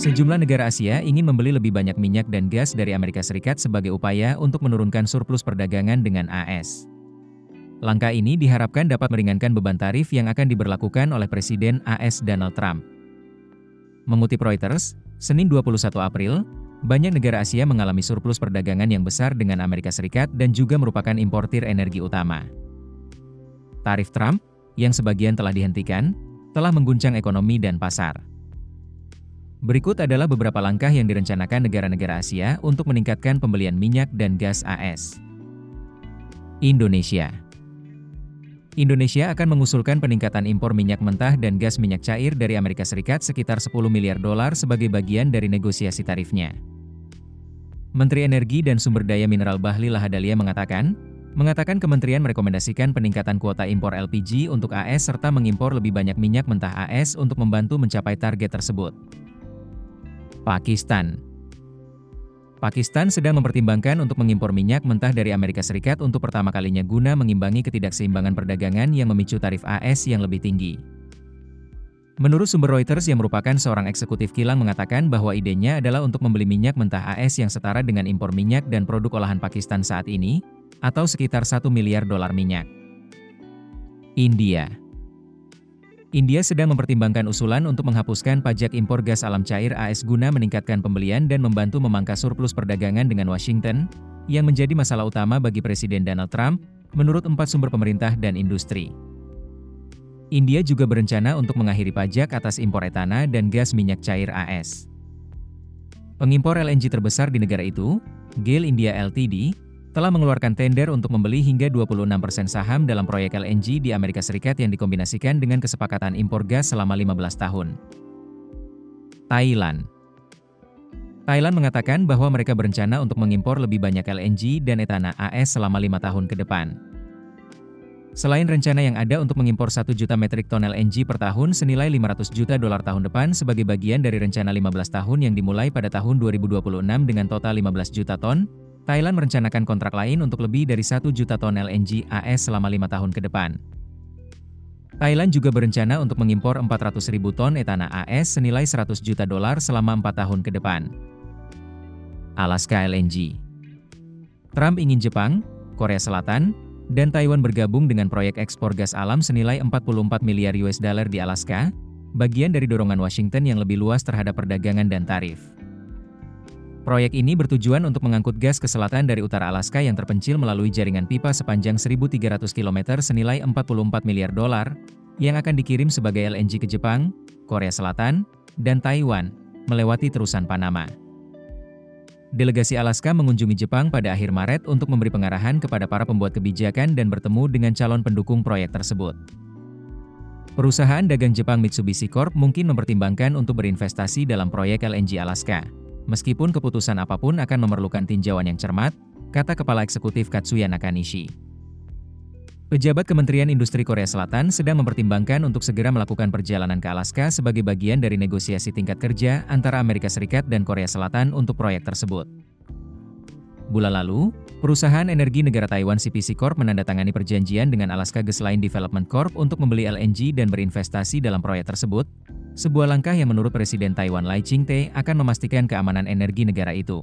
Sejumlah negara Asia ingin membeli lebih banyak minyak dan gas dari Amerika Serikat sebagai upaya untuk menurunkan surplus perdagangan dengan AS. Langkah ini diharapkan dapat meringankan beban tarif yang akan diberlakukan oleh Presiden AS Donald Trump. Mengutip Reuters, Senin 21 April, banyak negara Asia mengalami surplus perdagangan yang besar dengan Amerika Serikat dan juga merupakan importir energi utama. Tarif Trump, yang sebagian telah dihentikan, telah mengguncang ekonomi dan pasar. Berikut adalah beberapa langkah yang direncanakan negara-negara Asia untuk meningkatkan pembelian minyak dan gas AS. Indonesia akan mengusulkan peningkatan impor minyak mentah dan gas minyak cair dari Amerika Serikat sekitar $10 miliar sebagai bagian dari negosiasi tarifnya. Menteri Energi dan Sumber Daya Mineral Bahlil Lahadalia mengatakan kementerian merekomendasikan peningkatan kuota impor LPG untuk AS serta mengimpor lebih banyak minyak mentah AS untuk membantu mencapai target tersebut. Pakistan sedang mempertimbangkan untuk mengimpor minyak mentah dari Amerika Serikat untuk pertama kalinya guna mengimbangi ketidakseimbangan perdagangan yang memicu tarif AS yang lebih tinggi. Menurut sumber Reuters yang merupakan seorang eksekutif kilang mengatakan bahwa idenya adalah untuk membeli minyak mentah AS yang setara dengan impor minyak dan produk olahan Pakistan saat ini, atau sekitar $1 miliar minyak. India sedang mempertimbangkan usulan untuk menghapuskan pajak impor gas alam cair AS guna meningkatkan pembelian dan membantu memangkas surplus perdagangan dengan Washington, yang menjadi masalah utama bagi Presiden Donald Trump, menurut 4 sumber pemerintah dan industri. India juga berencana untuk mengakhiri pajak atas impor etana dan gas minyak cair AS. Pengimpor LNG terbesar di negara itu, GAIL India Ltd., telah mengeluarkan tender untuk membeli hingga 26% saham dalam proyek LNG di Amerika Serikat yang dikombinasikan dengan kesepakatan impor gas selama 15 tahun. Thailand mengatakan bahwa mereka berencana untuk mengimpor lebih banyak LNG dan etana AS selama 5 tahun ke depan. Selain rencana yang ada untuk mengimpor 1 juta metrik ton LNG per tahun senilai $500 juta tahun depan sebagai bagian dari rencana 15 tahun yang dimulai pada tahun 2026 dengan total 15 juta ton, Thailand merencanakan kontrak lain untuk lebih dari 1 juta ton LNG AS selama 5 tahun ke depan. Thailand juga berencana untuk mengimpor 400.000 ton etana AS senilai $100 juta selama 4 tahun ke depan. Alaska LNG. Trump ingin Jepang, Korea Selatan, dan Taiwan bergabung dengan proyek ekspor gas alam senilai $44 miliar di Alaska, bagian dari dorongan Washington yang lebih luas terhadap perdagangan dan tarif. Proyek ini bertujuan untuk mengangkut gas ke selatan dari utara Alaska yang terpencil melalui jaringan pipa sepanjang 1.300 km senilai $44 miliar, yang akan dikirim sebagai LNG ke Jepang, Korea Selatan, dan Taiwan, melewati terusan Panama. Delegasi Alaska mengunjungi Jepang pada akhir Maret untuk memberi pengarahan kepada para pembuat kebijakan dan bertemu dengan calon pendukung proyek tersebut. Perusahaan dagang Jepang Mitsubishi Corp mungkin mempertimbangkan untuk berinvestasi dalam proyek LNG Alaska. Meskipun keputusan apapun akan memerlukan tinjauan yang cermat, kata Kepala Eksekutif Katsuya Nakanishi. Pejabat Kementerian Industri Korea Selatan sedang mempertimbangkan untuk segera melakukan perjalanan ke Alaska sebagai bagian dari negosiasi tingkat kerja antara Amerika Serikat dan Korea Selatan untuk proyek tersebut. Bulan lalu, perusahaan energi negara Taiwan CPC Corp menandatangani perjanjian dengan Alaska Gasline Development Corp untuk membeli LNG dan berinvestasi dalam proyek tersebut, sebuah langkah yang menurut Presiden Taiwan Lai Ching-te akan memastikan keamanan energi negara itu.